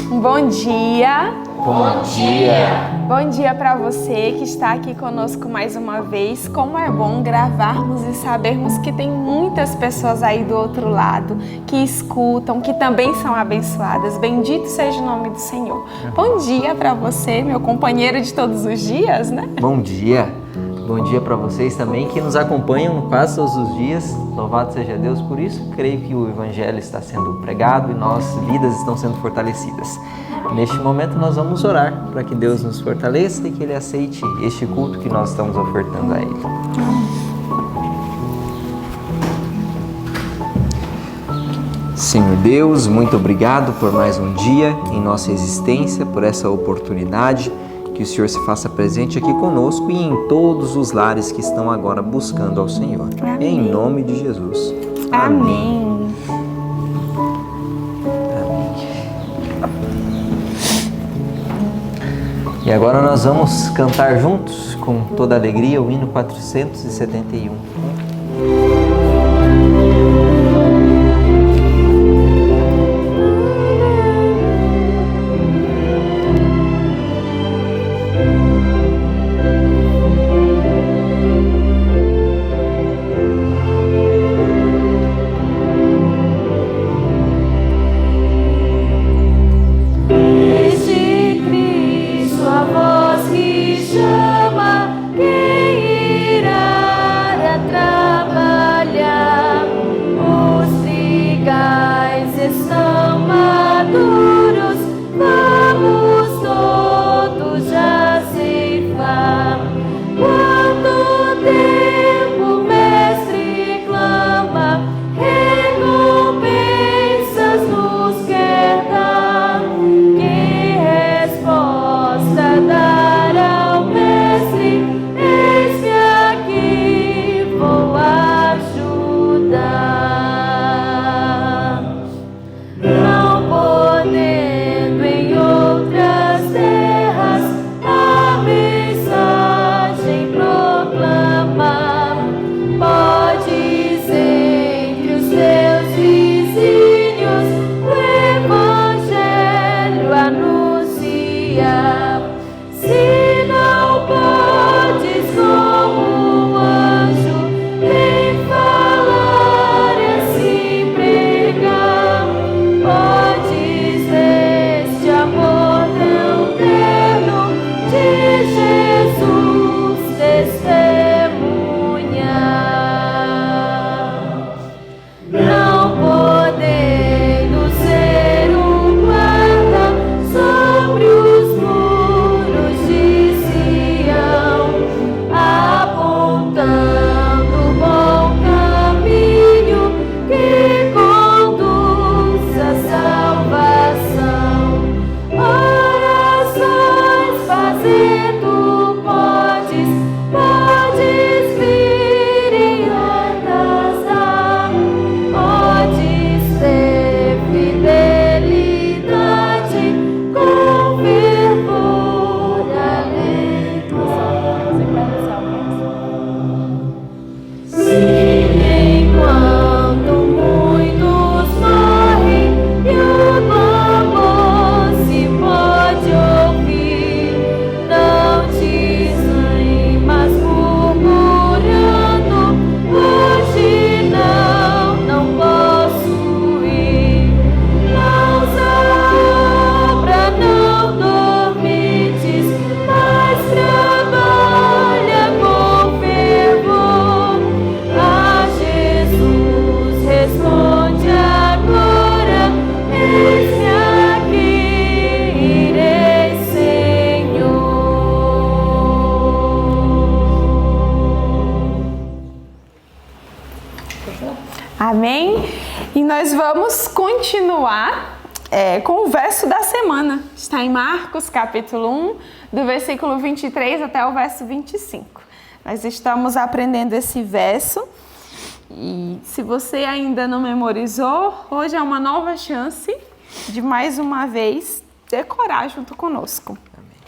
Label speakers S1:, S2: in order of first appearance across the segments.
S1: Bom dia!
S2: Bom dia!
S1: Bom dia para você que está aqui conosco mais uma vez. Como é bom gravarmos e sabermos que tem muitas pessoas aí do outro lado que escutam, que também são abençoadas. Bendito seja o nome do Senhor. Bom dia para você, meu companheiro de todos os dias, né?
S2: Bom dia! Bom dia para vocês também que nos acompanham quase todos os dias. Louvado seja Deus por isso. Creio que o Evangelho está sendo pregado e nossas vidas estão sendo fortalecidas. Neste momento nós vamos orar para que Deus nos fortaleça e que Ele aceite este culto que nós estamos ofertando a Ele. Senhor Deus, muito obrigado por mais um dia em nossa existência, por essa oportunidade. Que o Senhor se faça presente aqui conosco e em todos os lares que estão agora buscando ao Senhor.
S1: Amém.
S2: Em nome de Jesus.
S1: Amém.
S2: E agora nós vamos cantar juntos, com toda alegria, o hino 471.
S1: Amém? E nós vamos continuar com o verso da semana. Está em Marcos, capítulo 1, do versículo 23 até o verso 25. Nós estamos aprendendo esse verso e se você ainda não memorizou, hoje é uma nova chance de mais uma vez decorar junto conosco.
S2: Amém.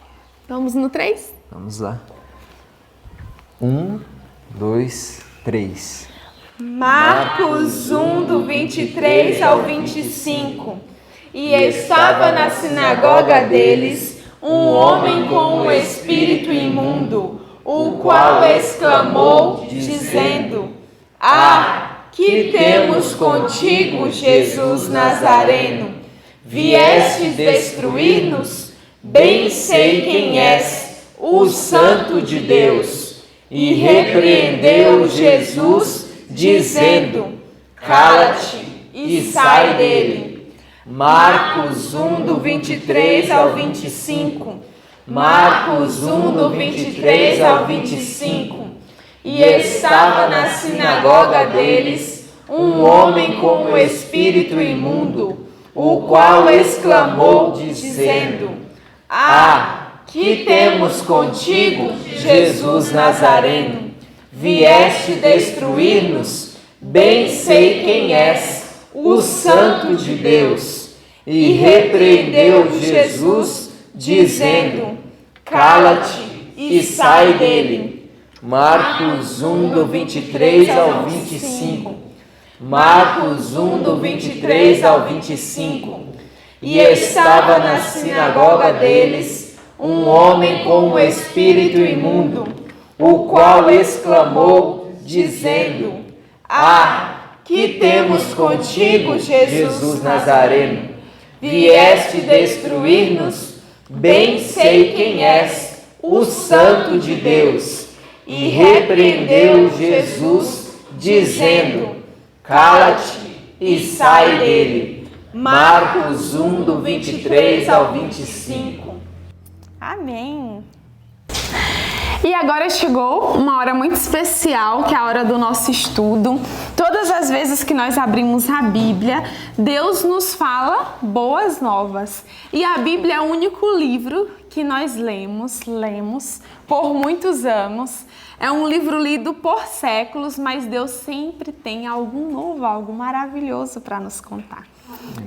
S1: Vamos no 3?
S2: Vamos lá. 1, 2, 3.
S1: Marcos 1, do 23 ao 25. E estava na sinagoga deles um homem com um espírito imundo, o qual exclamou, dizendo: Ah, que temos contigo, Jesus Nazareno? Viestes destruir-nos? Bem sei quem és, o Santo de Deus. E repreendeu Jesus, dizendo: Cala-te e sai dele. Marcos 1, do 23 ao 25. Marcos 1, do 23 ao 25. E estava na sinagoga deles um homem com um espírito imundo, o qual exclamou, dizendo: Ah, que temos contigo, Jesus Nazareno? Vieste destruir-nos? Bem sei quem és, o Santo de Deus. E repreendeu Jesus, dizendo: Cala-te e sai dele. Marcos 1, do 23 ao 25. Marcos 1, do 23 ao 25. E estava na sinagoga deles um homem com um espírito imundo, o qual exclamou, dizendo: Ah, que temos contigo, Jesus Nazareno? Vieste destruir-nos? Bem sei quem és, o Santo de Deus. E repreendeu Jesus, dizendo: Cala-te e sai dele. Marcos 1, do 23 ao 25. Amém. E agora chegou uma hora muito especial, que é a hora do nosso estudo. Todas as vezes que nós abrimos a Bíblia, Deus nos fala boas novas. E a Bíblia é o único livro que nós lemos por muitos anos. É um livro lido por séculos, mas Deus sempre tem algo novo, algo maravilhoso para nos contar.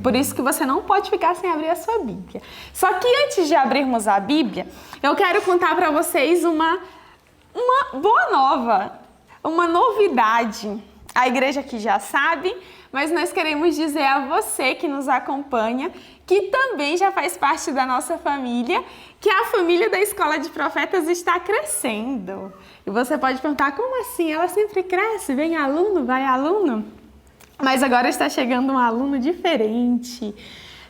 S1: Por isso que você não pode ficar sem abrir a sua Bíblia. Só que antes de abrirmos a Bíblia, eu quero contar para vocês uma boa nova, uma novidade. A igreja aqui já sabe, mas nós queremos dizer a você que nos acompanha, que também já faz parte da nossa família, que a família da Escola de Profetas está crescendo. E você pode perguntar, como assim? Ela sempre cresce, vem aluno, vai aluno? Mas agora está chegando um aluno diferente.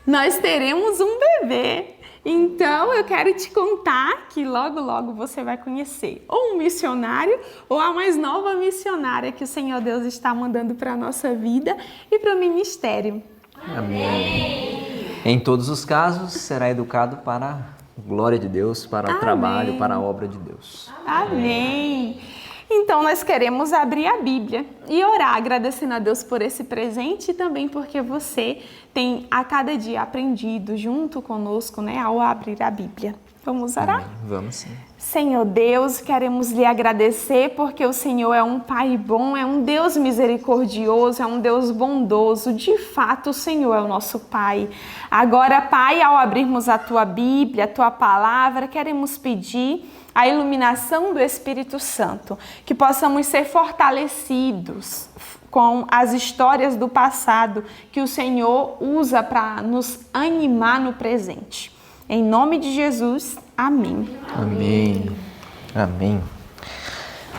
S1: Nós teremos um bebê. Então, eu quero te contar que logo, logo você vai conhecer ou um missionário ou a mais nova missionária que o Senhor Deus está mandando para a nossa vida e para o ministério.
S2: Amém. Em todos os casos, será educado para a glória de Deus, para o trabalho, para a obra de Deus.
S1: Amém. Então, nós queremos abrir a Bíblia e orar, agradecendo a Deus por esse presente e também porque você tem a cada dia aprendido junto conosco, né, ao abrir a Bíblia. Vamos orar?
S2: Amém. Vamos sim.
S1: Senhor Deus, queremos lhe agradecer porque o Senhor é um Pai bom, é um Deus misericordioso, é um Deus bondoso. De fato, o Senhor é o nosso Pai. Agora, Pai, ao abrirmos a Tua Bíblia, a Tua Palavra, queremos pedir a iluminação do Espírito Santo, que possamos ser fortalecidos com as histórias do passado que o Senhor usa para nos animar no presente. Em nome de Jesus, amém.
S2: Amém. Amém.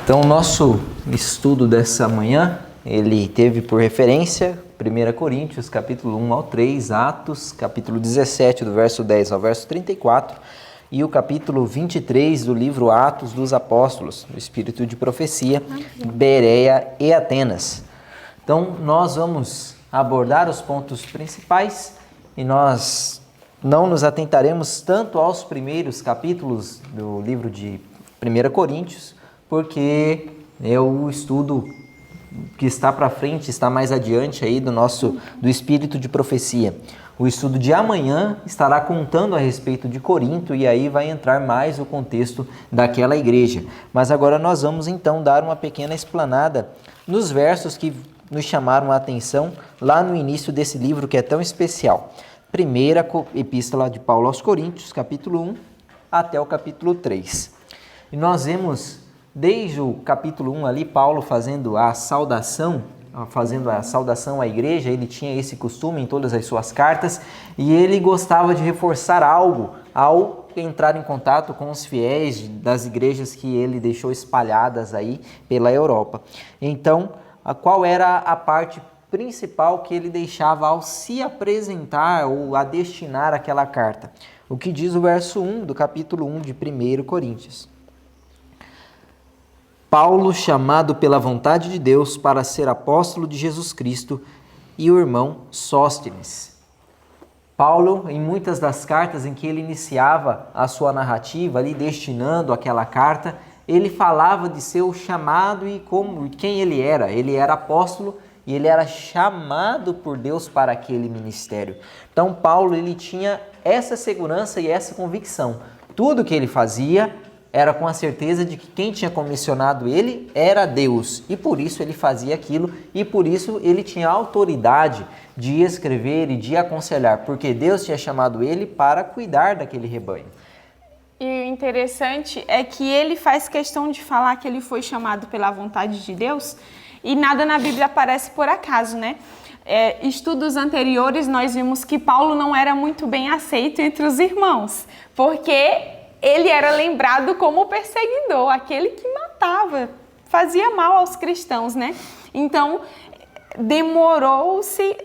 S2: Então, o nosso estudo dessa manhã, ele teve por referência 1 Coríntios, capítulo 1 ao 3, Atos, capítulo 17, do verso 10 ao verso 34, e o capítulo 23 do livro Atos dos Apóstolos, do Espírito de Profecia, Bereia e Atenas. Então, nós vamos abordar os pontos principais e nós não nos atentaremos tanto aos primeiros capítulos do livro de 1 Coríntios, porque é o estudo que está para frente, está mais adiante aí do Espírito de Profecia. O estudo de amanhã estará contando a respeito de Corinto e aí vai entrar mais o contexto daquela igreja. Mas agora nós vamos então dar uma pequena explanada nos versos que nos chamaram a atenção lá no início desse livro que é tão especial. Primeira epístola de Paulo aos Coríntios, capítulo 1 até o capítulo 3. E nós vemos desde o capítulo 1 ali Paulo fazendo a saudação fazendo a saudação à igreja, ele tinha esse costume em todas as suas cartas, e ele gostava de reforçar algo ao entrar em contato com os fiéis das igrejas que ele deixou espalhadas aí pela Europa. Então, qual era a parte principal que ele deixava ao se apresentar ou a destinar aquela carta? O que diz o verso 1 do capítulo 1 de 1 Coríntios. Paulo, chamado pela vontade de Deus para ser apóstolo de Jesus Cristo, e o irmão Sóstenes. Paulo, em muitas das cartas em que ele iniciava a sua narrativa, ali destinando aquela carta, ele falava de seu chamado e quem ele era. Ele era apóstolo e ele era chamado por Deus para aquele ministério. Então Paulo, ele tinha essa segurança e essa convicção. Tudo que ele fazia era com a certeza de que quem tinha comissionado ele era Deus, e por isso ele fazia aquilo, e por isso ele tinha autoridade de escrever e de aconselhar, porque Deus tinha chamado ele para cuidar daquele rebanho.
S1: E o interessante é que ele faz questão de falar que ele foi chamado pela vontade de Deus, e nada na Bíblia aparece por acaso, né? Estudos anteriores nós vimos que Paulo não era muito bem aceito entre os irmãos, porque ele era lembrado como perseguidor, aquele que matava, fazia mal aos cristãos, né? Então, demorou-se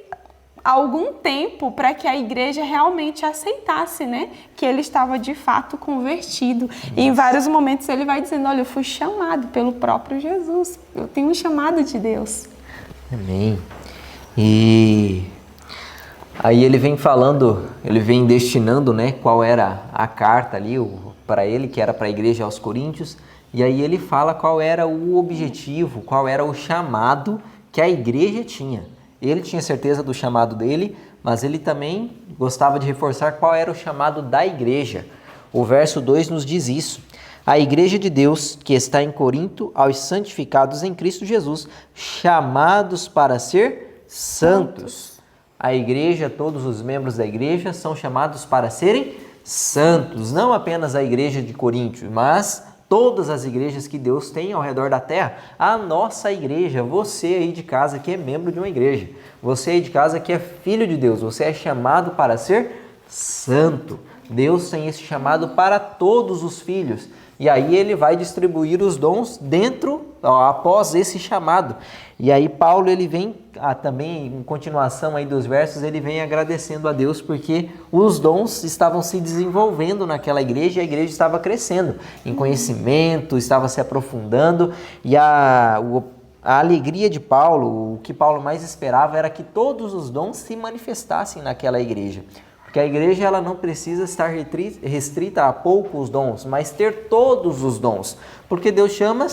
S1: algum tempo para que a igreja realmente aceitasse, né? Que ele estava de fato convertido. E em vários momentos ele vai dizendo, olha, eu fui chamado pelo próprio Jesus, eu tenho um chamado de Deus.
S2: Amém. E aí ele vem falando, ele vem destinando, né, qual era a carta ali para ele, que era para a igreja aos Coríntios, e aí ele fala qual era o objetivo, qual era o chamado que a igreja tinha. Ele tinha certeza do chamado dele, mas ele também gostava de reforçar qual era o chamado da igreja. O verso 2 nos diz isso. A igreja de Deus, que está em Corinto, aos santificados em Cristo Jesus, chamados para ser santos. A igreja, todos os membros da igreja são chamados para serem santos. Não apenas a igreja de Corinto, mas todas as igrejas que Deus tem ao redor da terra. A nossa igreja, você aí de casa que é membro de uma igreja, você aí de casa que é filho de Deus, você é chamado para ser santo. Deus tem esse chamado para todos os filhos. E aí ele vai distribuir os dons após esse chamado. E aí Paulo, ele vem também, em continuação aí dos versos, ele vem agradecendo a Deus porque os dons estavam se desenvolvendo naquela igreja e a igreja estava crescendo em conhecimento, estava se aprofundando. E a alegria de Paulo, o que Paulo mais esperava era que todos os dons se manifestassem naquela igreja. Porque a igreja ela não precisa estar restrita a poucos dons, mas ter todos os dons. Porque Deus chama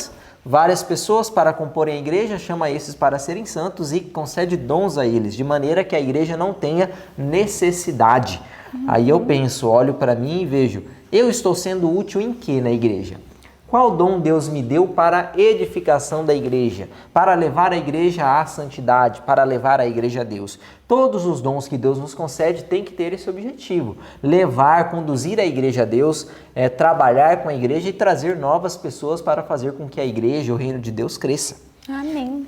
S2: várias pessoas para comporem a igreja, chama esses para serem santos e concede dons a eles, de maneira que a igreja não tenha necessidade. Aí eu penso, olho para mim e vejo, eu estou sendo útil em que na igreja? Qual dom Deus me deu para a edificação da igreja, para levar a igreja à santidade, para levar a igreja a Deus? Todos os dons que Deus nos concede têm que ter esse objetivo, levar, conduzir a igreja a Deus, trabalhar com a igreja e trazer novas pessoas para fazer com que a igreja, o reino de Deus cresça.
S1: Amém.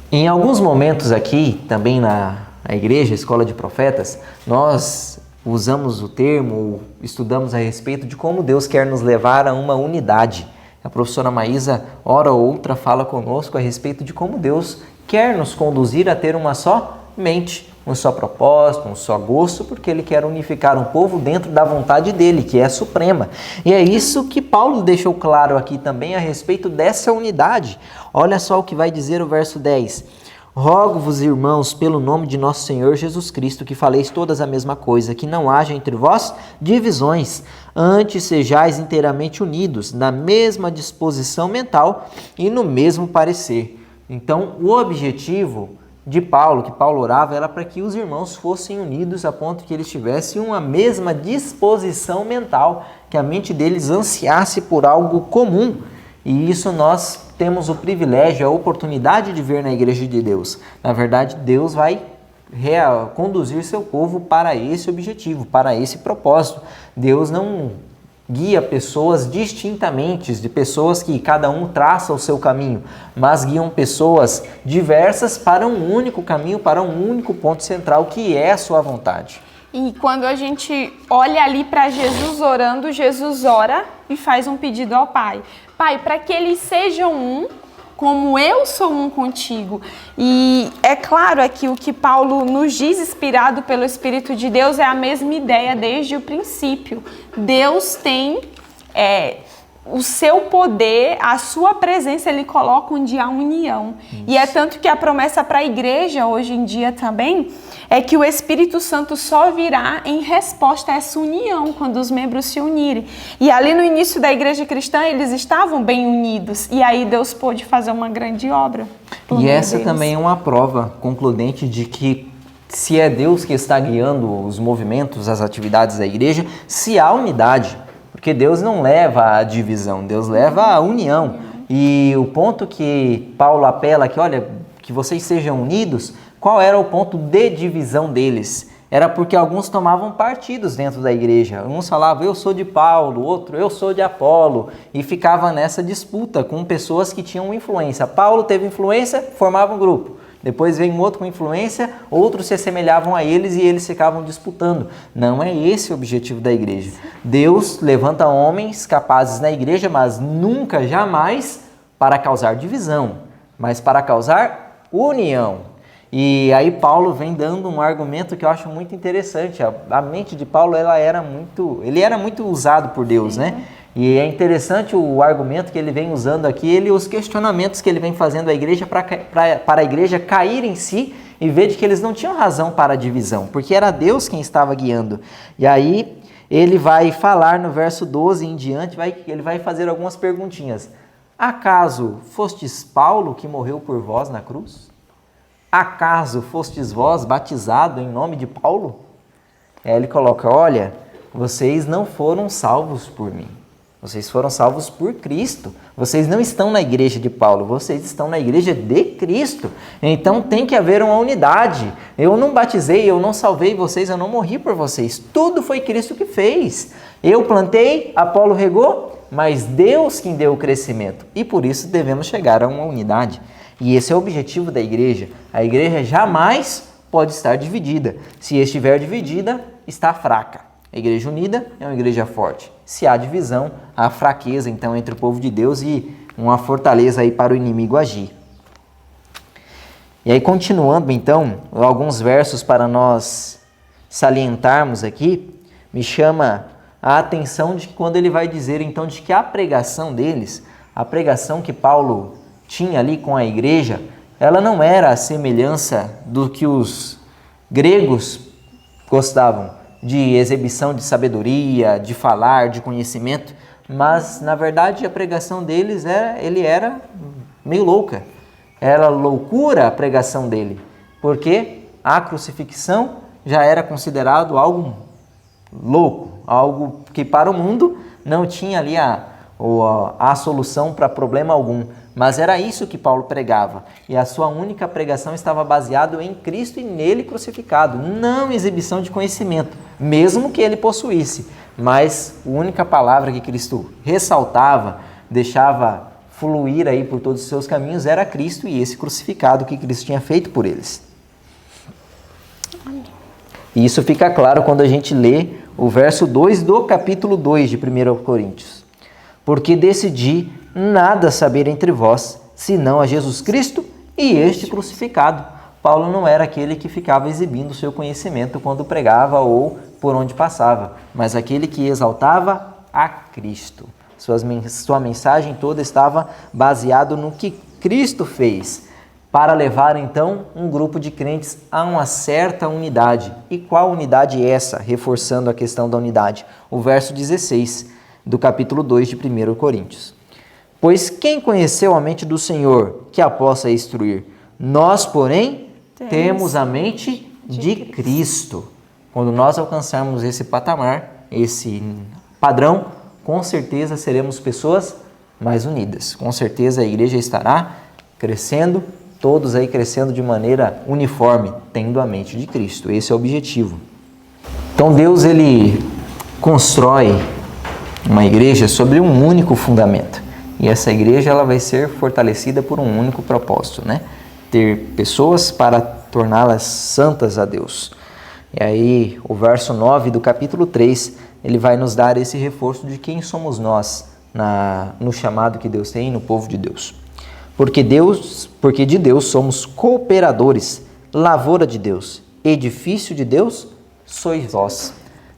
S2: Em alguns momentos aqui, também na igreja, Escola de Profetas, nós usamos o termo, estudamos a respeito de como Deus quer nos levar a uma unidade. A professora Maísa, hora ou outra, fala conosco a respeito de como Deus quer nos conduzir a ter uma só mente, um só propósito, um só gosto, porque Ele quer unificar um povo dentro da vontade dEle, que é suprema. E é isso que Paulo deixou claro aqui também a respeito dessa unidade. Olha só o que vai dizer o verso 10. Rogo-vos, irmãos, pelo nome de nosso Senhor Jesus Cristo, que faleis todas a mesma coisa, que não haja entre vós divisões, antes sejais inteiramente unidos, na mesma disposição mental e no mesmo parecer. Então, o objetivo de Paulo, que Paulo orava, era para que os irmãos fossem unidos a ponto que eles tivessem uma mesma disposição mental, que a mente deles ansiasse por algo comum. E isso nós temos o privilégio, a oportunidade de ver na igreja de Deus. Na verdade, Deus vai conduzir seu povo para esse objetivo, para esse propósito. Deus não guia pessoas distintamente, de pessoas que cada um traça o seu caminho, mas guiam pessoas diversas para um único caminho, para um único ponto central, que é a sua vontade.
S1: E quando a gente olha ali para Jesus orando, Jesus ora e faz um pedido ao Pai. Pai, para que eles sejam um, como eu sou um contigo. E é claro aqui o que Paulo nos diz, inspirado pelo Espírito de Deus, é a mesma ideia desde o princípio. Deus tem o seu poder, a sua presença, ele coloca onde há união. Isso. E é tanto que a promessa para a igreja hoje em dia também é que o Espírito Santo só virá em resposta a essa união, quando os membros se unirem. E ali no início da igreja cristã, eles estavam bem unidos. E aí Deus pôde fazer uma grande obra.
S2: E essa também é uma prova concludente de que, se é Deus que está guiando os movimentos, as atividades da igreja, se há unidade. Porque Deus não leva à divisão, Deus leva à união. E o ponto que Paulo apela aqui, olha, que vocês sejam unidos, qual era o ponto de divisão deles? Era porque alguns tomavam partidos dentro da igreja. Uns falavam, eu sou de Paulo, outro, eu sou de Apolo. E ficava nessa disputa com pessoas que tinham influência. Paulo teve influência, formava um grupo. Depois vem um outro com influência, outros se assemelhavam a eles e eles ficavam disputando. Não é esse o objetivo da igreja. Deus levanta homens capazes na igreja, mas nunca, jamais para causar divisão, mas para causar união. E aí Paulo vem dando um argumento que eu acho muito interessante. A mente de Paulo, ele era muito usado por Deus, né? E é interessante o argumento que ele vem usando aqui, os questionamentos que ele vem fazendo à igreja para a igreja cair em si e ver de que eles não tinham razão para a divisão, porque era Deus quem estava guiando. E aí ele vai falar no verso 12 em diante, ele vai fazer algumas perguntinhas. Acaso fostes Paulo que morreu por vós na cruz? Acaso fostes vós batizado em nome de Paulo? Aí ele coloca, olha, vocês não foram salvos por mim. Vocês foram salvos por Cristo. Vocês não estão na igreja de Paulo, vocês estão na igreja de Cristo. Então tem que haver uma unidade. Eu não batizei, eu não salvei vocês, eu não morri por vocês. Tudo foi Cristo que fez. Eu plantei, Apolo regou, mas Deus quem deu o crescimento. E por isso devemos chegar a uma unidade. E esse é o objetivo da igreja. A igreja jamais pode estar dividida. Se estiver dividida, está fraca. A igreja unida é uma igreja forte. Se há divisão, há fraqueza então entre o povo de Deus e uma fortaleza aí para o inimigo agir. E aí continuando então, alguns versos para nós salientarmos aqui, me chama a atenção de que quando ele vai dizer então de que a pregação deles, a pregação que Paulo tinha ali com a igreja, ela não era a semelhança do que os gregos gostavam, de exibição de sabedoria, de falar, de conhecimento, mas na verdade a pregação deles era meio louca. Era loucura a pregação dele, porque a crucifixão já era considerado algo louco, algo que para o mundo não tinha ali a solução para problema algum. Mas era isso que Paulo pregava, e a sua única pregação estava baseada em Cristo e nele crucificado, não em exibição de conhecimento, mesmo que ele possuísse. Mas a única palavra que Cristo ressaltava, deixava fluir aí por todos os seus caminhos, era Cristo e esse crucificado que Cristo tinha feito por eles. E isso fica claro quando a gente lê o verso 2 do capítulo 2 de 1 Coríntios. Porque decidi nada saber entre vós, senão a Jesus Cristo e este crucificado. Paulo não era aquele que ficava exibindo o seu conhecimento quando pregava ou por onde passava, mas aquele que exaltava a Cristo. Sua mensagem toda estava baseada no que Cristo fez, para levar então um grupo de crentes a uma certa unidade. E qual unidade é essa? Reforçando a questão da unidade. O verso 16 do capítulo 2 de 1 Coríntios. Pois quem conheceu a mente do Senhor que a possa instruir? Nós, porém, temos a mente de Cristo. Quando nós alcançarmos esse patamar, esse padrão, com certeza seremos pessoas mais unidas. Com certeza a igreja estará crescendo, todos aí crescendo de maneira uniforme, tendo a mente de Cristo. Esse é o objetivo. Então Deus, ele constrói uma igreja sobre um único fundamento. E essa igreja ela vai ser fortalecida por um único propósito, né? Ter pessoas para torná-las santas a Deus. E aí, o verso 9 do capítulo 3, ele vai nos dar esse reforço de quem somos nós no chamado que Deus tem no povo de Deus. Porque de Deus somos cooperadores, lavoura de Deus, edifício de Deus sois vós.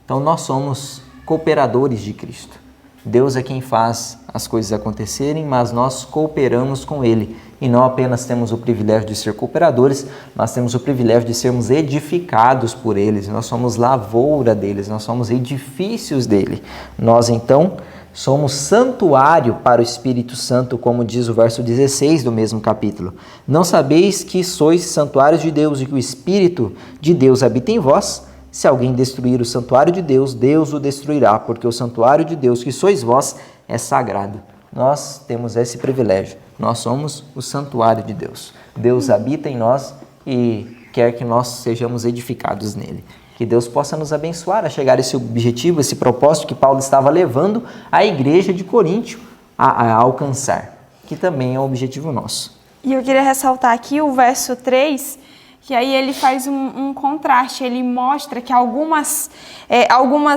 S2: Então nós somos cooperadores de Cristo. Deus é quem faz as coisas acontecerem, mas nós cooperamos com Ele. E não apenas temos o privilégio de ser cooperadores, mas temos o privilégio de sermos edificados por eles. Nós somos lavoura deles, nós somos edifícios dele. Nós então somos santuário para o Espírito Santo, como diz o verso 16 do mesmo capítulo. Não sabeis que sois santuários de Deus e que o Espírito de Deus habita em vós? Se alguém destruir o santuário de Deus, Deus o destruirá, porque o santuário de Deus que sois vós é sagrado. Nós temos esse privilégio. Nós somos o santuário de Deus. Deus habita em nós e quer que nós sejamos edificados nele. Que Deus possa nos abençoar a chegar a esse objetivo, esse propósito que Paulo estava levando a igreja de Coríntio a alcançar, que também é um objetivo nosso.
S1: E eu queria ressaltar aqui o verso 3, que aí ele faz um contraste, ele mostra que algumas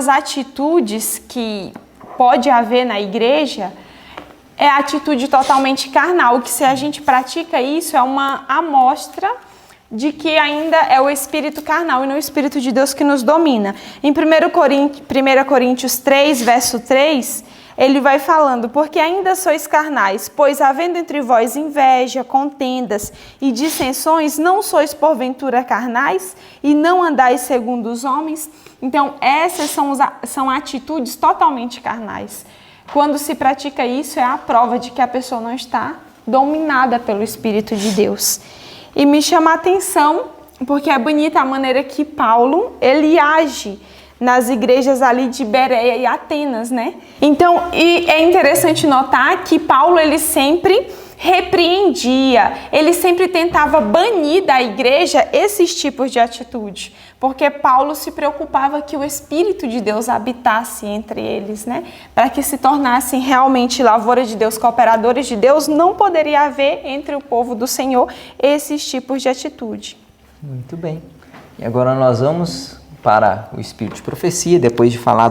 S1: atitudes que pode haver na igreja é atitude totalmente carnal, que se a gente pratica isso é uma amostra de que ainda é o espírito carnal e não o espírito de Deus que nos domina. Em 1 Coríntios 3, verso 3, ele vai falando, porque ainda sois carnais, pois havendo entre vós inveja, contendas e dissensões, não sois porventura carnais e não andais segundo os homens? Então, essas são atitudes totalmente carnais. Quando se pratica isso, é a prova de que a pessoa não está dominada pelo Espírito de Deus. E me chama a atenção, porque é bonita a maneira que Paulo, ele age nas igrejas ali de Bereia e Atenas, né? Então, e é interessante notar que Paulo, ele sempre repreendia, ele sempre tentava banir da igreja esses tipos de atitude, porque Paulo se preocupava que o Espírito de Deus habitasse entre eles, né? Para que se tornassem realmente lavoura de Deus, cooperadores de Deus, não poderia haver entre o povo do Senhor esses tipos de atitude.
S2: Muito bem. E agora nós vamos para o Espírito de Profecia, depois de falar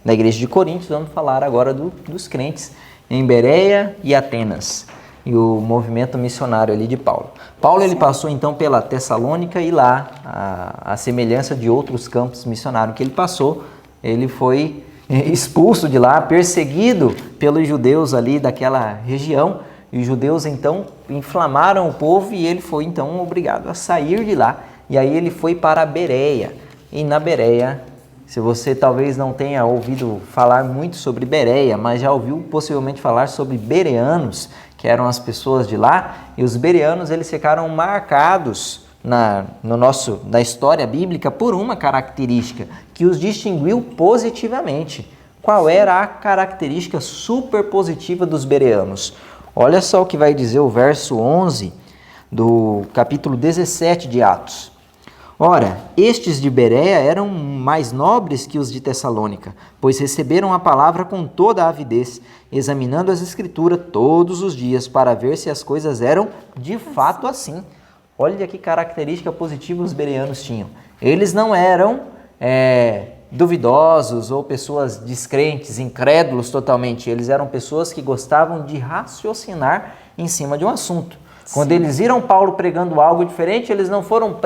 S2: da igreja de Corinto, vamos falar agora dos crentes em Bereia e Atenas. E o movimento missionário ali de Paulo. Paulo ele passou então pela Tessalônica e lá, a semelhança de outros campos missionários que ele passou, ele foi expulso de lá, perseguido pelos judeus ali daquela região. E os judeus então inflamaram o povo e ele foi então obrigado a sair de lá. E aí ele foi para a Bereia. E na Bereia, se você talvez não tenha ouvido falar muito sobre Bereia, mas já ouviu possivelmente falar sobre bereanos, que eram as pessoas de lá, e os bereanos eles ficaram marcados na história bíblica por uma característica que os distinguiu positivamente. Qual era a característica super positiva dos bereanos? Olha só o que vai dizer o verso 11 do capítulo 17 de Atos. Ora, estes de Bereia eram mais nobres que os de Tessalônica, pois receberam a palavra com toda a avidez, examinando as Escrituras todos os dias para ver se as coisas eram de fato assim. Olha que característica positiva os bereanos tinham. Eles não eram duvidosos ou pessoas descrentes, incrédulos totalmente. Eles eram pessoas que gostavam de raciocinar em cima de um assunto. Quando eles viram Paulo pregando algo diferente, eles não foram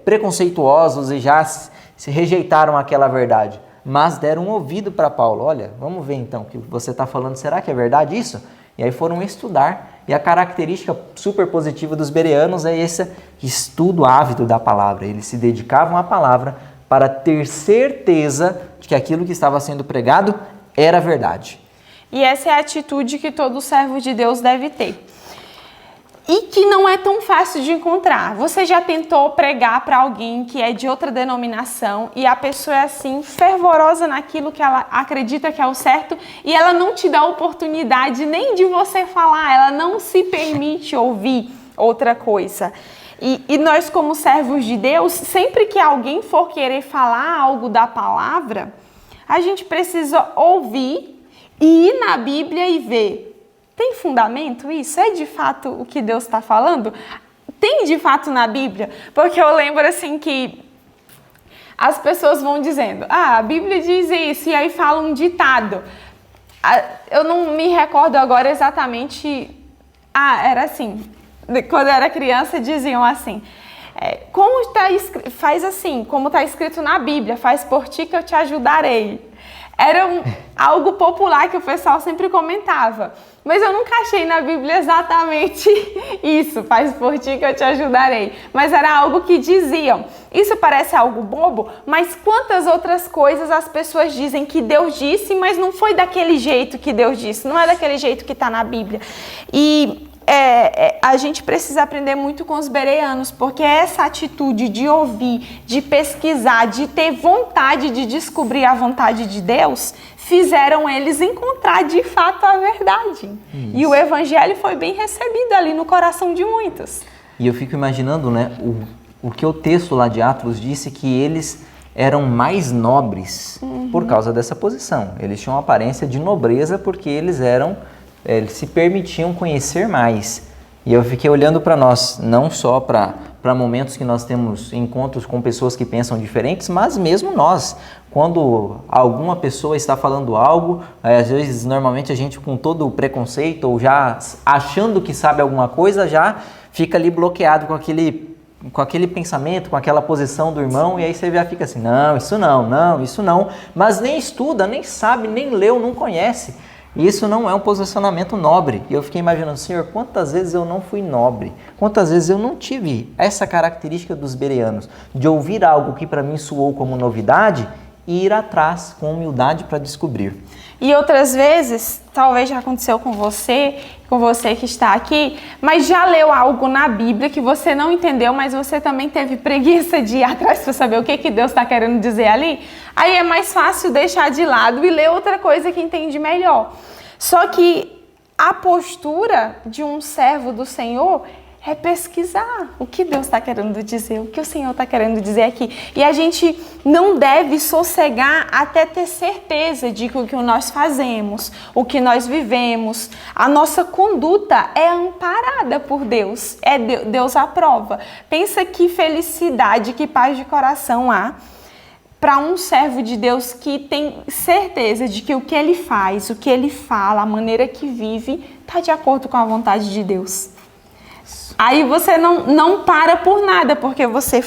S2: preconceituosos e já se rejeitaram aquela verdade, mas deram um ouvido para Paulo. Olha, vamos ver então o que você está falando, será que é verdade isso? E aí foram estudar, e a característica super positiva dos bereanos é esse estudo ávido da palavra. Eles se dedicavam à palavra para ter certeza de que aquilo que estava sendo pregado era verdade.
S1: E essa é a atitude que todo servo de Deus deve ter. E que não é tão fácil de encontrar. Você já tentou pregar para alguém que é de outra denominação e a pessoa é assim, fervorosa naquilo que ela acredita que é o certo e ela não te dá oportunidade nem de você falar, ela não se permite ouvir outra coisa. E nós, como servos de Deus, sempre que alguém for querer falar algo da palavra, A gente precisa ouvir e ir na Bíblia e ver. Tem fundamento isso? É de fato o que Deus está falando? Tem de fato na Bíblia? Porque eu lembro assim que as pessoas vão dizendo, a Bíblia diz isso, e aí fala um ditado. Eu não me recordo agora exatamente. Era assim, quando eu era criança diziam assim, faz assim, como está escrito na Bíblia, faz por ti que eu te ajudarei. Era algo popular que o pessoal sempre comentava. Mas eu nunca achei na Bíblia exatamente isso, faz por ti que eu te ajudarei. Mas era algo que diziam. Isso parece algo bobo, mas quantas outras coisas as pessoas dizem que Deus disse, mas não foi daquele jeito que Deus disse, não é daquele jeito que está na Bíblia. E a gente precisa aprender muito com os bereanos, porque essa atitude de ouvir, de pesquisar, de ter vontade de descobrir a vontade de Deus, fizeram eles encontrar de fato a verdade. Isso. E o evangelho foi bem recebido ali no coração de muitos.
S2: E eu fico imaginando, né, o que o texto lá de Atos disse, que eles eram mais nobres por causa dessa posição. Eles tinham uma aparência de nobreza porque eles se permitiam conhecer mais. E eu fiquei olhando para nós, não só para momentos que nós temos encontros com pessoas que pensam diferentes, mas mesmo nós. Quando alguma pessoa está falando algo, às vezes, normalmente a gente com todo o preconceito ou já achando que sabe alguma coisa, já fica ali bloqueado com aquele pensamento, com aquela posição do irmão, e aí você já fica assim, não, isso não, mas nem estuda, nem sabe, nem leu, não conhece. Isso não é um posicionamento nobre. E eu fiquei imaginando, Senhor, quantas vezes eu não fui nobre? Quantas vezes eu não tive essa característica dos bereanos, de ouvir algo que para mim soou como novidade e ir atrás com humildade para descobrir.
S1: E outras vezes, talvez já aconteceu com você que está aqui, mas já leu algo na Bíblia que você não entendeu, mas você também teve preguiça de ir atrás para saber o que Deus está querendo dizer ali. Aí é mais fácil deixar de lado e ler outra coisa que entende melhor. Só que a postura de um servo do Senhor é pesquisar o que Deus está querendo dizer, o que o Senhor está querendo dizer aqui. E a gente não deve sossegar até ter certeza de que o que nós fazemos, o que nós vivemos, a nossa conduta é amparada por Deus. Deus aprova. Pensa que felicidade, que paz de coração há para um servo de Deus que tem certeza de que o que ele faz, o que ele fala, a maneira que vive, está de acordo com a vontade de Deus. Aí você não para por nada, porque você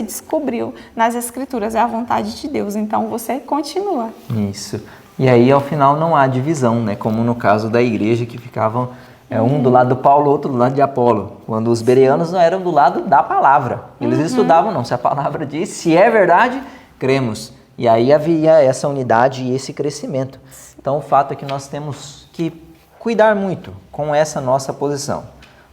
S1: descobriu nas Escrituras a vontade de Deus, então você continua.
S2: Isso. E aí, ao final, não há divisão, né? Como no caso da igreja, que ficavam um do lado do Paulo, outro do lado de Apolo. Quando os bereanos não eram do lado da palavra. Eles estudavam, não, se a palavra diz, se é verdade, cremos. E aí havia essa unidade e esse crescimento. Então, o fato é que nós temos que cuidar muito com essa nossa posição,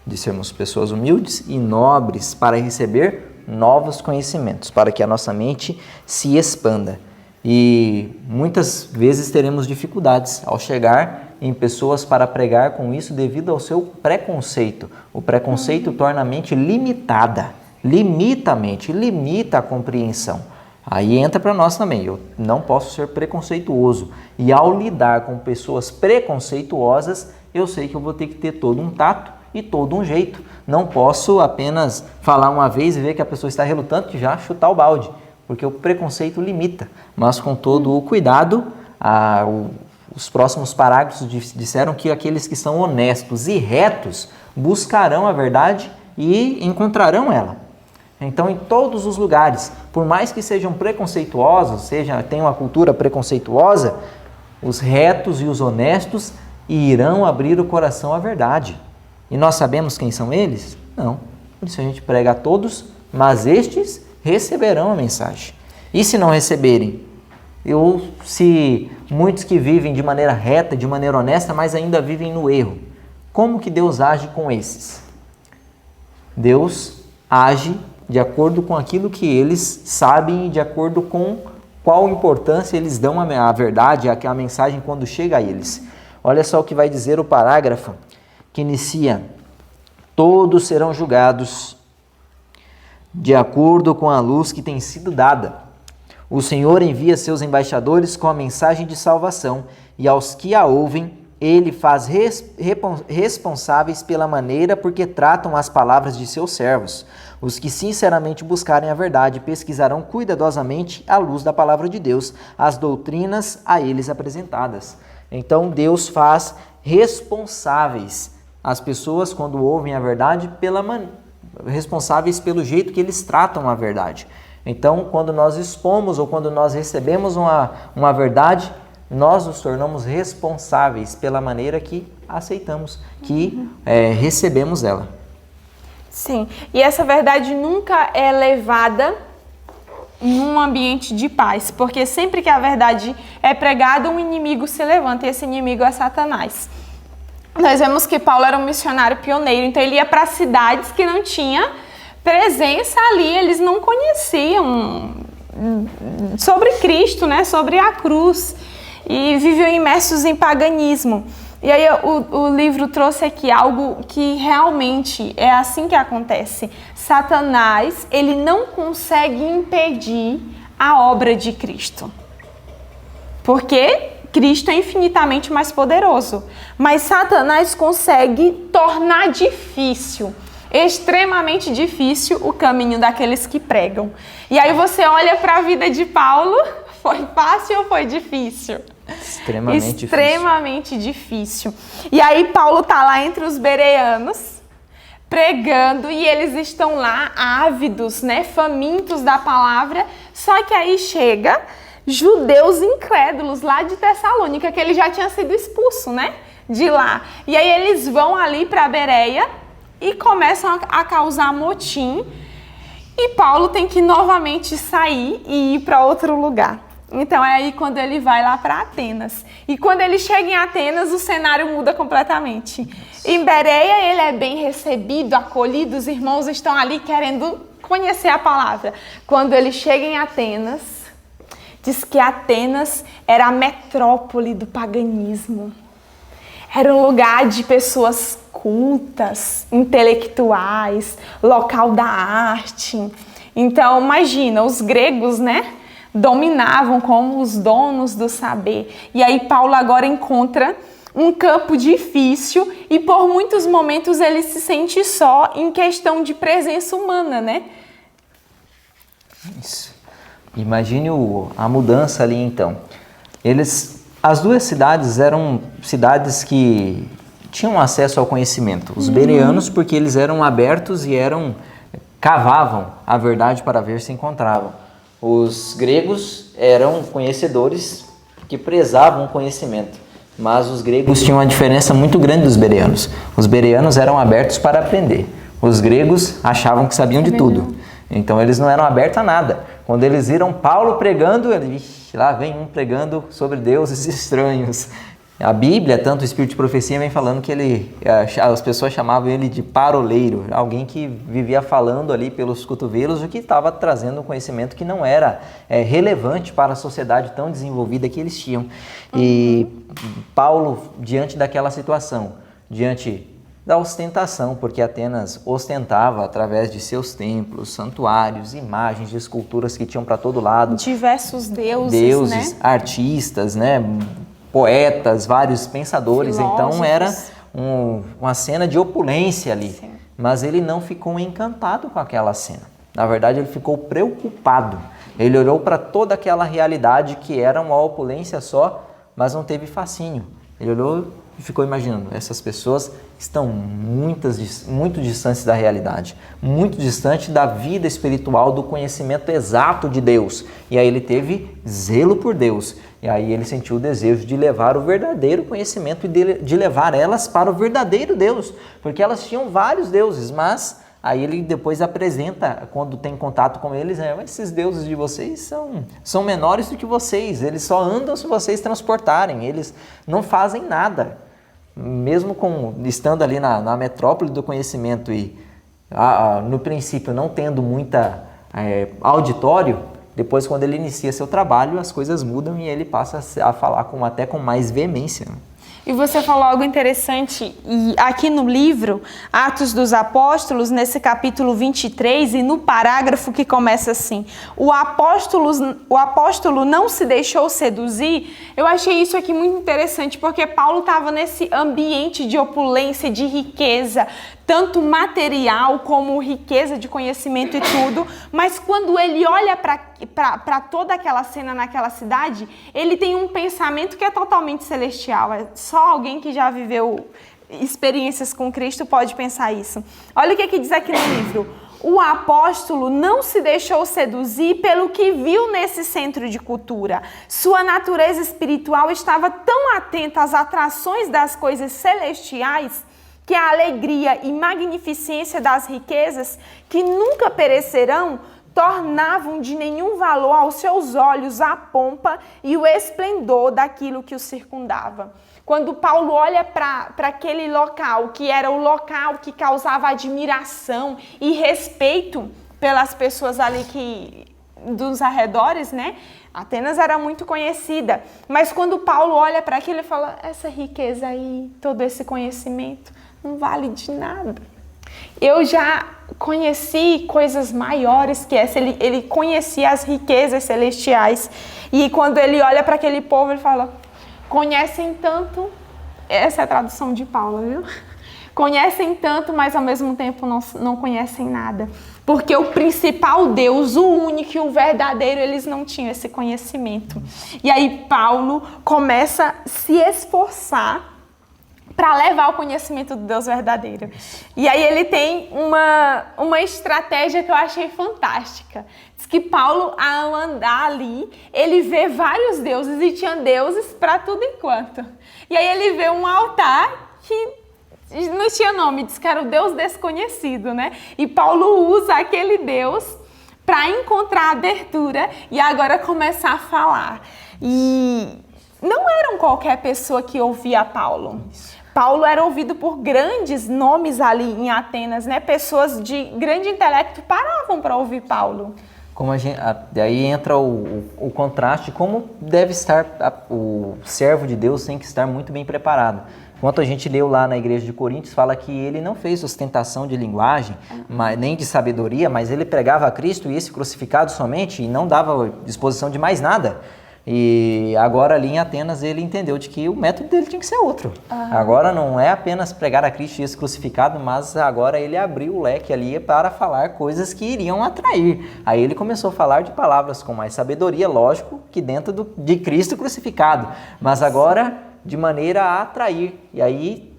S2: de sermos pessoas humildes e nobres para receber novos conhecimentos, para que a nossa mente se expanda. E muitas vezes teremos dificuldades ao chegar em pessoas para pregar com isso devido ao seu preconceito. O preconceito torna a mente limitada, limita a mente, limita a compreensão. Aí entra para nós também, eu não posso ser preconceituoso. E ao lidar com pessoas preconceituosas, eu sei que eu vou ter que ter todo um tato e todo um jeito. Não posso apenas falar uma vez e ver que a pessoa está relutante e já chutar o balde, porque o preconceito limita. Mas com todo o cuidado, os próximos parágrafos disseram que aqueles que são honestos e retos buscarão a verdade e encontrarão ela. Então, em todos os lugares, por mais que sejam preconceituosos, tenham uma cultura preconceituosa, os retos e os honestos irão abrir o coração à verdade. E nós sabemos quem são eles? Não. Por isso a gente prega a todos, mas estes receberão a mensagem. E se não receberem? Ou se muitos que vivem de maneira reta, de maneira honesta, mas ainda vivem no erro, como que Deus age com esses? Deus age de acordo com aquilo que eles sabem e de acordo com qual importância eles dão à verdade, à mensagem quando chega a eles. Olha só o que vai dizer o parágrafo que inicia: todos serão julgados de acordo com a luz que tem sido dada. O Senhor envia seus embaixadores com a mensagem de salvação, e aos que a ouvem, ele faz responsáveis pela maneira por que tratam as palavras de seus servos. Os que sinceramente buscarem a verdade pesquisarão cuidadosamente, à luz da palavra de Deus, as doutrinas a eles apresentadas. Então Deus faz responsáveis as pessoas quando ouvem a verdade, responsáveis pelo jeito que eles tratam a verdade. Então, quando nós expomos ou quando nós recebemos uma verdade, nós nos tornamos responsáveis pela maneira que aceitamos, que recebemos ela.
S1: Sim, e essa verdade nunca é levada num ambiente de paz, porque sempre que a verdade é pregada, um inimigo se levanta, e esse inimigo é Satanás. Nós vemos que Paulo era um missionário pioneiro, então ele ia para cidades que não tinha presença ali, eles não conheciam sobre Cristo, né, sobre a cruz, e viviam imersos em paganismo. E aí o livro trouxe aqui algo que realmente é assim que acontece. Satanás, ele não consegue impedir a obra de Cristo. Porque Cristo é infinitamente mais poderoso. Mas Satanás consegue tornar difícil, extremamente difícil, o caminho daqueles que pregam. E aí você olha para a vida de Paulo, foi fácil ou foi difícil? Extremamente difícil. E aí Paulo está lá entre os bereanos, pregando, e eles estão lá ávidos, né, famintos da palavra, só que aí chega judeus incrédulos lá de Tessalônica, que ele já tinha sido expulso, né, de lá. E aí eles vão ali para Bereia e começam a causar motim, e Paulo tem que novamente sair e ir para outro lugar. Então é aí quando ele vai lá para Atenas. E quando ele chega em Atenas, o cenário muda completamente. Em Bereia ele é bem recebido, acolhido, os irmãos estão ali querendo conhecer a palavra. Quando ele chega em Atenas, diz que Atenas era a metrópole do paganismo. Era um lugar de pessoas cultas, intelectuais, local da arte. Então imagina, os gregos, né, dominavam como os donos do saber. E aí Paulo agora encontra um campo difícil e por muitos momentos ele se sente só em questão de presença humana, né?
S2: Isso. Imagine a mudança ali então. As duas cidades eram cidades que tinham acesso ao conhecimento. Os bereanos porque eles eram abertos e cavavam a verdade para ver se encontravam. Os gregos eram conhecedores que prezavam o conhecimento, mas os gregos tinham uma diferença muito grande dos bereanos. Os bereanos eram abertos para aprender. Os gregos achavam que sabiam de tudo. Então eles não eram abertos a nada. Quando eles viram Paulo pregando, lá vem um pregando sobre deuses estranhos. A Bíblia, tanto o Espírito de Profecia, vem falando que as pessoas chamavam ele de paroleiro, alguém que vivia falando ali pelos cotovelos o que estava trazendo um conhecimento que não era relevante para a sociedade tão desenvolvida que eles tinham. E Paulo, diante daquela situação, diante da ostentação, porque Atenas ostentava através de seus templos, santuários, imagens de esculturas que tinham para todo lado.
S1: Diversos deuses, né?
S2: Artistas, né? Poetas, vários pensadores, filósofos. Então era uma cena de opulência ali. Sim. Mas ele não ficou encantado com aquela cena. Na verdade, ele ficou preocupado. Ele olhou para toda aquela realidade que era uma opulência só, mas não teve fascínio. Ele olhou e ficou imaginando, essas pessoas estão muito distantes da realidade, muito distante da vida espiritual, do conhecimento exato de Deus. E aí ele teve zelo por Deus. E aí ele sentiu o desejo de levar o verdadeiro conhecimento e de levar elas para o verdadeiro Deus. Porque elas tinham vários deuses, mas aí ele depois apresenta, quando tem contato com eles, esses deuses de vocês são menores do que vocês. Eles só andam se vocês transportarem. Eles não fazem nada. Mesmo estando ali na metrópole do conhecimento e no princípio não tendo muita auditório, depois quando ele inicia seu trabalho as coisas mudam e ele passa a falar até com mais veemência.
S1: E você falou algo interessante, e aqui no livro Atos dos Apóstolos, nesse capítulo 23, e no parágrafo que começa assim: o apóstolo não se deixou seduzir. Eu achei isso aqui muito interessante, porque Paulo estava nesse ambiente de opulência, de riqueza, tanto material como riqueza de conhecimento e tudo, mas quando ele olha para toda aquela cena naquela cidade, ele tem um pensamento que é totalmente celestial. É só alguém que já viveu experiências com Cristo pode pensar isso. Olha o que diz aqui no livro. O apóstolo não se deixou seduzir pelo que viu nesse centro de cultura. Sua natureza espiritual estava tão atenta às atrações das coisas celestiais que a alegria e magnificência das riquezas, que nunca perecerão, tornavam de nenhum valor aos seus olhos a pompa e o esplendor daquilo que o circundava. Quando Paulo olha para aquele local, que era o local que causava admiração e respeito pelas pessoas ali dos arredores, né? Atenas era muito conhecida, mas quando Paulo olha para aquilo, ele fala: essa riqueza aí, todo esse conhecimento, não vale de nada. Eu já conheci coisas maiores que essa. Ele conhecia as riquezas celestiais. E quando ele olha para aquele povo, ele fala: conhecem tanto. Essa é a tradução de Paulo, viu? Conhecem tanto, mas ao mesmo tempo não conhecem nada. Porque o principal Deus, o único e o verdadeiro, eles não tinham esse conhecimento. E aí Paulo começa a se esforçar para levar o conhecimento do Deus verdadeiro. E aí ele tem uma estratégia que eu achei fantástica. Diz que Paulo, ao andar ali, ele vê vários deuses, e tinha deuses para tudo enquanto. E aí ele vê um altar que não tinha nome, diz que era o Deus desconhecido, né? E Paulo usa aquele Deus para encontrar abertura e agora começar a falar. E não eram qualquer pessoa que ouvia Paulo. Paulo era ouvido por grandes nomes ali em Atenas, né? Pessoas de grande intelecto paravam para ouvir Paulo.
S2: Daí entra o contraste, como deve estar o servo de Deus, tem que estar muito bem preparado. Enquanto a gente leu lá na igreja de Coríntios, fala que ele não fez ostentação de linguagem, nem de sabedoria, mas ele pregava a Cristo e esse crucificado somente, e não dava disposição de mais nada. E agora ali em Atenas ele entendeu de que o método dele tinha que ser outro. Agora não é apenas pregar a Cristo e esse crucificado, mas agora ele abriu o leque ali para falar coisas que iriam atrair. Aí ele começou a falar de palavras com mais sabedoria, lógico, que dentro de Cristo crucificado, mas agora de maneira a atrair. E aí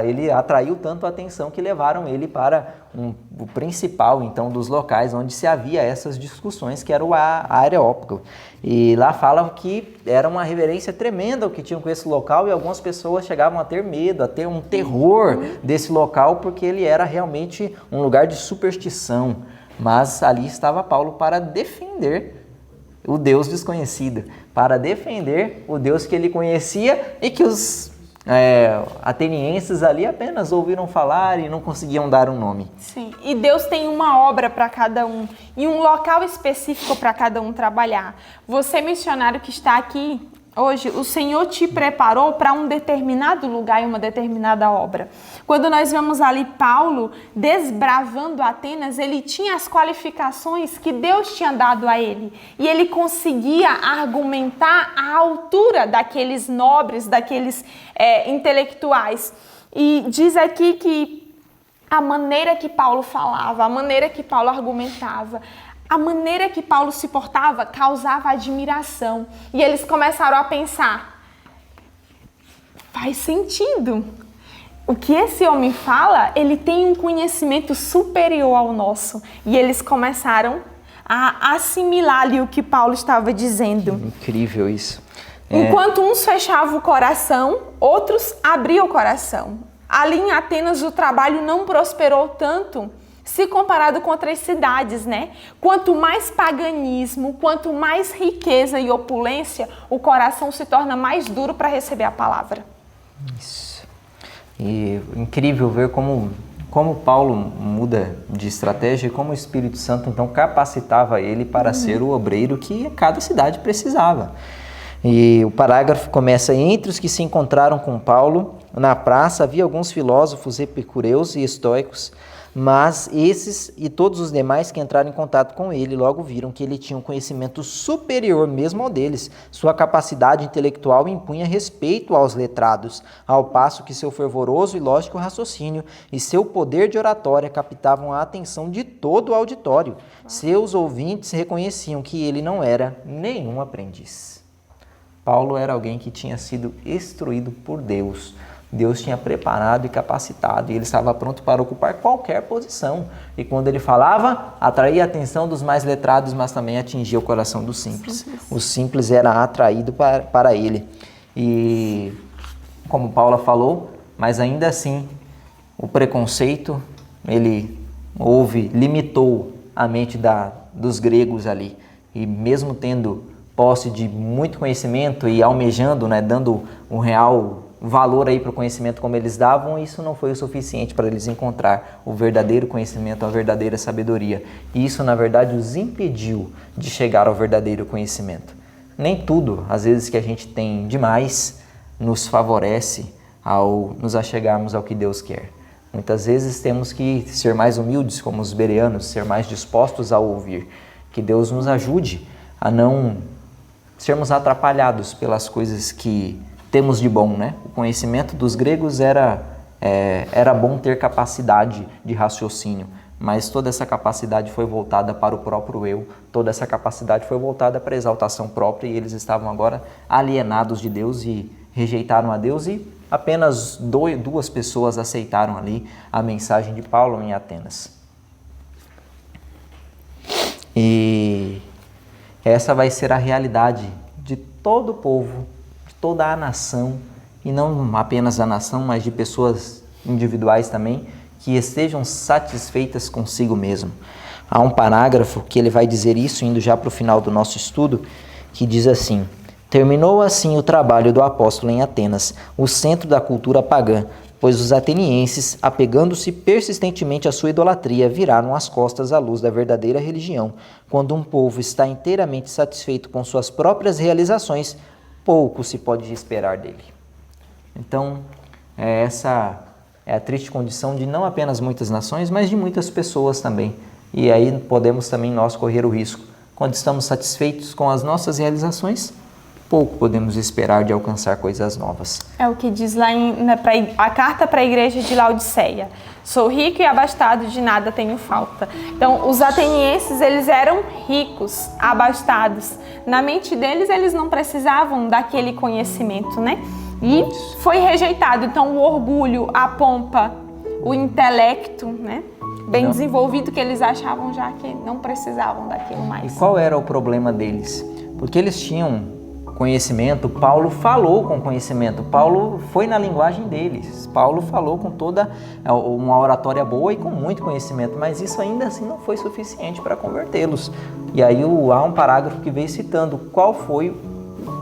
S2: ele atraiu tanto a atenção que levaram ele para o principal, então, dos locais onde se havia essas discussões, que era o Areópago. E lá fala que era uma reverência tremenda o que tinham com esse local, e algumas pessoas chegavam a ter medo, a ter um terror desse local, porque ele era realmente um lugar de superstição. Mas ali estava Paulo para defender o Deus desconhecido, para defender o Deus que ele conhecia e que os atenienses ali apenas ouviram falar e não conseguiam dar um nome.
S1: Sim, e Deus tem uma obra para cada um e um local específico para cada um trabalhar. Você, missionário que está aqui hoje, o Senhor te preparou para um determinado lugar e uma determinada obra. Quando nós vemos ali Paulo desbravando Atenas, ele tinha as qualificações que Deus tinha dado a ele. E ele conseguia argumentar à altura daqueles nobres, daqueles intelectuais. E diz aqui que a maneira que Paulo falava, a maneira que Paulo argumentava, a maneira que Paulo se portava causava admiração. E eles começaram a pensar: faz sentido. O que esse homem fala, ele tem um conhecimento superior ao nosso. E eles começaram a assimilar ali o que Paulo estava dizendo.
S2: Incrível isso.
S1: Enquanto uns fechavam o coração, outros abriam o coração. Ali em Atenas o trabalho não prosperou tanto se comparado com outras cidades, né? Quanto mais paganismo, quanto mais riqueza e opulência, o coração se torna mais duro para receber a palavra.
S2: Isso. E incrível ver como Paulo muda de estratégia e como o Espírito Santo então capacitava ele para ser o obreiro que cada cidade precisava. E o parágrafo começa: entre os que se encontraram com Paulo na praça havia alguns filósofos epicureus e estoicos, mas esses e todos os demais que entraram em contato com ele logo viram que ele tinha um conhecimento superior mesmo ao deles. Sua capacidade intelectual impunha respeito aos letrados, ao passo que seu fervoroso e lógico raciocínio e seu poder de oratória captavam a atenção de todo o auditório. Seus ouvintes reconheciam que ele não era nenhum aprendiz. Paulo era alguém que tinha sido instruído por Deus. Deus tinha preparado e capacitado, e ele estava pronto para ocupar qualquer posição. E quando ele falava, atraía a atenção dos mais letrados, mas também atingia o coração dos simples. O simples era atraído para ele. E como Paula falou, mas ainda assim, o preconceito, ele limitou a mente dos gregos ali. E mesmo tendo posse de muito conhecimento e almejando, dando um real valor aí para o conhecimento como eles davam, isso não foi o suficiente para eles encontrar o verdadeiro conhecimento, a verdadeira sabedoria. E isso, na verdade, os impediu de chegar ao verdadeiro conhecimento. Nem tudo, às vezes, que a gente tem demais, nos favorece ao nos achegarmos ao que Deus quer. Muitas vezes temos que ser mais humildes, como os bereanos, ser mais dispostos a ouvir. Que Deus nos ajude a não sermos atrapalhados pelas coisas que temos de bom, O conhecimento dos gregos era bom ter capacidade de raciocínio, mas toda essa capacidade foi voltada para o próprio eu, toda essa capacidade foi voltada para a exaltação própria, e eles estavam agora alienados de Deus e rejeitaram a Deus, e apenas duas pessoas aceitaram ali a mensagem de Paulo em Atenas. E essa vai ser a realidade de todo o povo, toda a nação, e não apenas a nação, mas de pessoas individuais também, que estejam satisfeitas consigo mesmo. Há um parágrafo que ele vai dizer isso, indo já para o final do nosso estudo, que diz assim: terminou assim o trabalho do apóstolo em Atenas, o centro da cultura pagã, pois os atenienses, apegando-se persistentemente à sua idolatria, viraram as costas à luz da verdadeira religião. Quando um povo está inteiramente satisfeito com suas próprias realizações, pouco se pode esperar dele. Então, essa é a triste condição de não apenas muitas nações, mas de muitas pessoas também. E aí podemos também nós correr o risco. Quando estamos satisfeitos com as nossas realizações, pouco podemos esperar de alcançar coisas novas.
S1: É o que diz lá a carta para a igreja de Laodiceia: sou rico e abastado, de nada tenho falta. Então, os atenienses, eles eram ricos, abastados. Na mente deles, eles não precisavam daquele conhecimento, E foi rejeitado. Então, o orgulho, a pompa, o intelecto, bem desenvolvido, que eles achavam já que não precisavam daquilo mais.
S2: E qual era o problema deles? Porque eles tinham conhecimento, Paulo falou com conhecimento, Paulo foi na linguagem deles, Paulo falou com toda uma oratória boa e com muito conhecimento, mas isso ainda assim não foi suficiente para convertê-los. E aí há um parágrafo que veio citando qual foi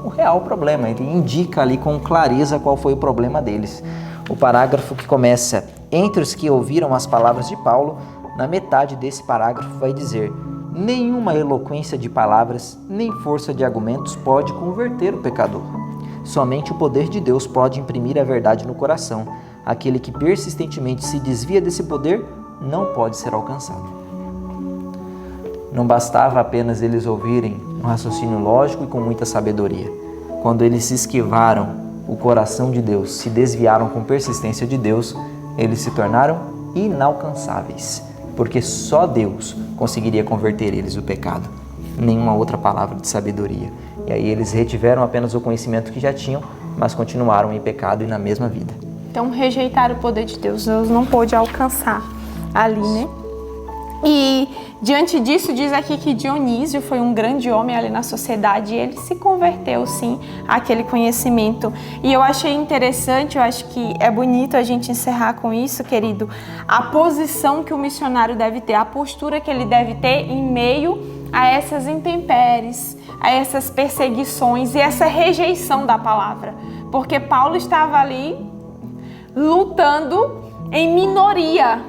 S2: o real problema, ele indica ali com clareza qual foi o problema deles. O parágrafo que começa: entre os que ouviram as palavras de Paulo, na metade desse parágrafo vai dizer: nenhuma eloquência de palavras, nem força de argumentos pode converter o pecador. Somente o poder de Deus pode imprimir a verdade no coração. Aquele que persistentemente se desvia desse poder não pode ser alcançado. Não bastava apenas eles ouvirem um raciocínio lógico e com muita sabedoria. Quando eles se esquivaram o coração de Deus, se desviaram com persistência de Deus, eles se tornaram inalcançáveis. Porque só Deus conseguiria converter eles do pecado, nenhuma outra palavra de sabedoria. E aí eles retiveram apenas o conhecimento que já tinham, mas continuaram em pecado e na mesma vida.
S1: Então, rejeitar o poder de Deus, Deus não pôde alcançar ali, E diante disso, diz aqui que Dionísio foi um grande homem ali na sociedade, e ele se converteu, sim, àquele conhecimento. E eu achei interessante, eu acho que é bonito a gente encerrar com isso, querido, a posição que o missionário deve ter, a postura que ele deve ter em meio a essas intempéries, a essas perseguições e essa rejeição da palavra. Porque Paulo estava ali lutando em minoria,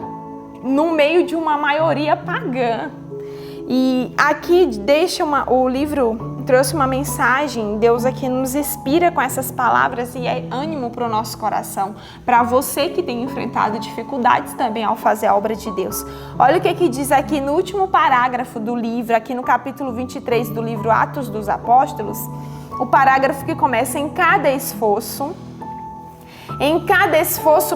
S1: no meio de uma maioria pagã. E aqui deixa o livro trouxe uma mensagem, Deus aqui nos inspira com essas palavras e é ânimo para o nosso coração, para você que tem enfrentado dificuldades também ao fazer a obra de Deus. Olha o que diz aqui no último parágrafo do livro, aqui no capítulo 23 do livro Atos dos Apóstolos, o parágrafo que começa: em cada esforço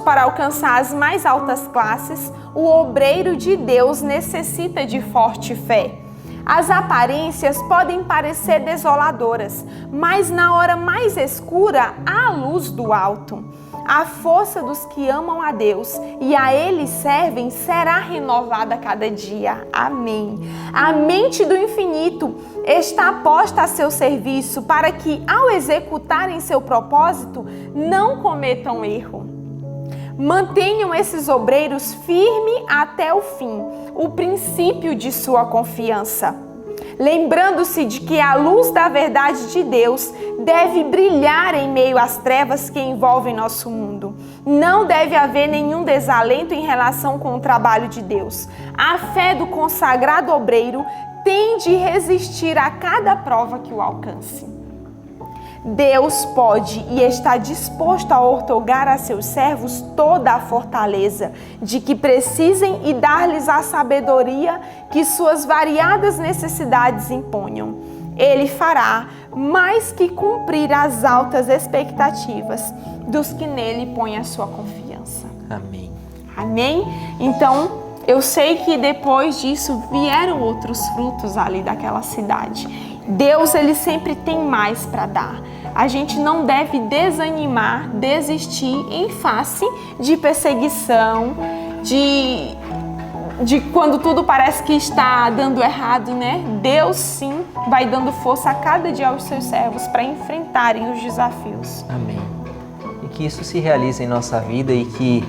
S1: para alcançar as mais altas classes, o obreiro de Deus necessita de forte fé. As aparências podem parecer desoladoras, mas na hora mais escura há a luz do alto. A força dos que amam a Deus e a Ele servem será renovada a cada dia. Amém. A mente do infinito está posta a seu serviço para que, ao executarem seu propósito, não cometam erro. Mantenham esses obreiros firmes até o fim, o princípio de sua confiança. Lembrando-se de que a luz da verdade de Deus deve brilhar em meio às trevas que envolvem nosso mundo. Não deve haver nenhum desalento em relação com o trabalho de Deus. A fé do consagrado obreiro tem de resistir a cada prova que o alcance. Deus pode e está disposto a outorgar a seus servos toda a fortaleza de que precisem e dar-lhes a sabedoria que suas variadas necessidades imponham. Ele fará mais que cumprir as altas expectativas dos que nele põem a sua confiança.
S2: Amém.
S1: Amém? Então, eu sei que depois disso vieram outros frutos ali daquela cidade. Deus, Ele sempre tem mais para dar. A gente não deve desanimar, desistir em face de perseguição, de quando tudo parece que está dando errado, né? Deus sim vai dando força a cada dia aos seus servos para enfrentarem os desafios.
S2: Amém. E que isso se realize em nossa vida e que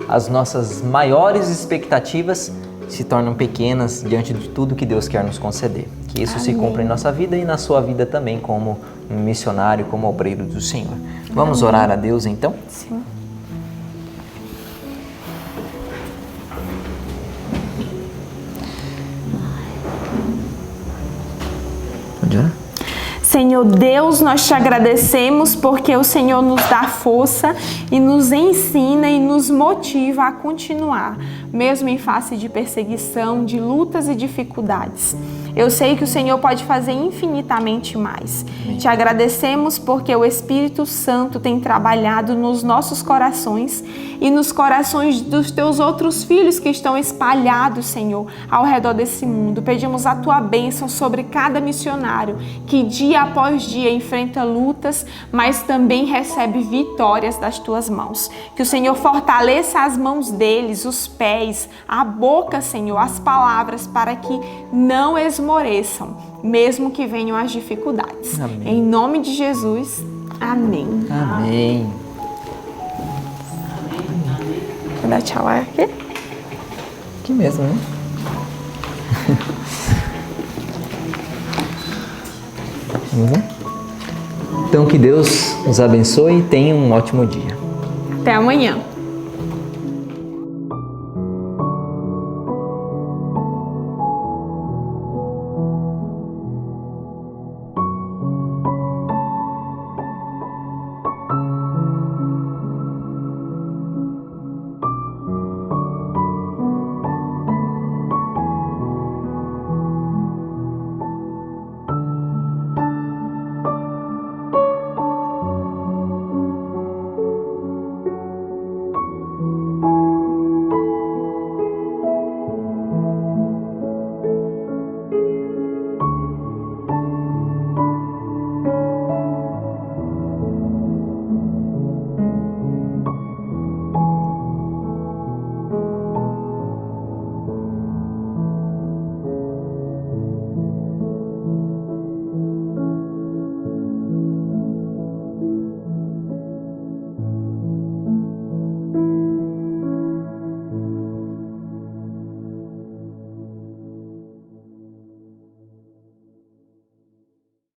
S2: as nossas maiores expectativas se tornam pequenas diante de tudo que Deus quer nos conceder. Que isso se cumpra em nossa vida e na sua vida também, como um missionário, como obreiro do Senhor. Vamos orar a Deus então?
S1: Sim.
S2: Pode orar?
S1: Senhor Deus, nós te agradecemos porque o Senhor nos dá força e nos ensina e nos motiva a continuar, mesmo em face de perseguição, de lutas e dificuldades. Eu sei que o Senhor pode fazer infinitamente mais. Te agradecemos porque o Espírito Santo tem trabalhado nos nossos corações e nos corações dos teus outros filhos que estão espalhados, Senhor, ao redor desse mundo. Pedimos a tua bênção sobre cada missionário que dia após dia enfrenta lutas, mas também recebe vitórias das tuas mãos. Que o Senhor fortaleça as mãos deles, os pés, a boca, Senhor, as palavras, para que não esmoreçam, mesmo que venham as dificuldades.
S2: Amém.
S1: Em nome de Jesus, amém.
S2: Amém.
S1: Quer dar tchau aqui?
S2: Que mesmo, né? Vamos lá? Então que Deus nos abençoe e tenha um ótimo dia.
S1: Até amanhã.